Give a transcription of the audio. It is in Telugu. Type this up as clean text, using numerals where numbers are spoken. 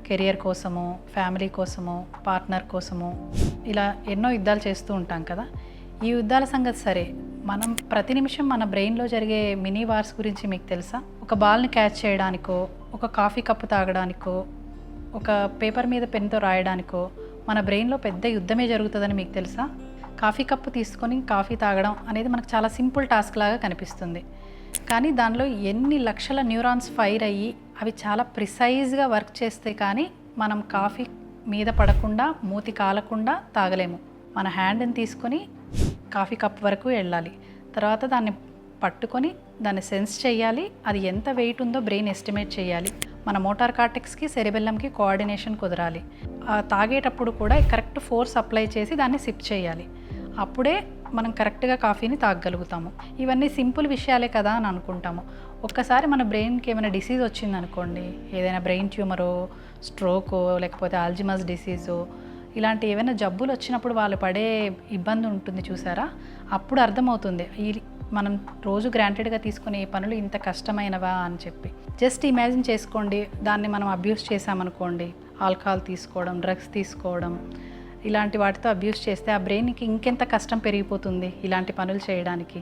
కెరియర్ కోసమో, ఫ్యామిలీ కోసమో, పార్ట్నర్ కోసమో ఇలా ఎన్నో యుద్ధాలు చేస్తూ ఉంటాం కదా. ఈ యుద్ధాల సంగతి సరే, మనం ప్రతి నిమిషం మన బ్రెయిన్లో జరిగే మినీ వార్స్ గురించి మీకు తెలుసా? ఒక బాల్ని క్యాచ్ చేయడానికో, ఒక కాఫీ కప్పు తాగడానికో, ఒక పేపర్ మీద పెన్తో రాయడానికో మన బ్రెయిన్లో పెద్ద యుద్ధమే జరుగుతుందని మీకు తెలుసా? కాఫీ కప్పు తీసుకొని కాఫీ తాగడం అనేది మనకు చాలా సింపుల్ టాస్క్ లాగా కనిపిస్తుంది. కానీ దానిలో ఎన్ని లక్షల న్యూరాన్స్ ఫైర్ అయ్యి అవి చాలా ప్రిసైజ్గా వర్క్ చేస్తే కానీ మనం కాఫీ మీద పడకుండా, మూతి కాలకుండా తాగలేము. మన హ్యాండ్ని తీసుకొని కాఫీ కప్ వరకు వెళ్ళాలి, తర్వాత దాన్ని పట్టుకొని దాన్ని సెన్స్ చేయాలి, అది ఎంత వెయిట్ ఉందో బ్రెయిన్ ఎస్టిమేట్ చేయాలి, మన మోటార్ కార్టెక్స్కి, సెరిబెల్లంకి కోఆర్డినేషన్ కుదరాలి, తాగేటప్పుడు కూడా కరెక్ట్ ఫోర్స్ అప్లై చేసి దాన్ని సిప్ చేయాలి. అప్పుడే మనం కరెక్ట్గా కాఫీని తాగగలుగుతాము. ఇవన్నీ సింపుల్ విషయాలే కదా అని అనుకుంటాము. ఒక్కసారి మన బ్రెయిన్కి ఏమైనా డిసీజ్ వచ్చిందనుకోండి, ఏదైనా బ్రెయిన్ ట్యూమరో, స్ట్రోకో, లేకపోతే ఆల్జిమస్ డిసీజో, ఇలాంటి ఏమైనా జబ్బులు వచ్చినప్పుడు వాళ్ళు పడే ఇబ్బంది ఉంటుంది చూసారా, అప్పుడు అర్థమవుతుంది మనం రోజు గ్రాంటెడ్గా తీసుకునే ఈ పనులు ఇంత కష్టమైనవా అని చెప్పి. జస్ట్ ఇమాజిన్ చేసుకోండి, దాన్ని మనం అబ్యూస్ చేసామనుకోండి, ఆల్కహాల్ తీసుకోవడం, డ్రగ్స్ తీసుకోవడం, ఇలాంటి వాటితో అబ్యూస్ చేస్తే ఆ బ్రెయిన్కి ఇంకెంత కష్టం పెరిగిపోతుంది ఇలాంటి పనులు చేయడానికి.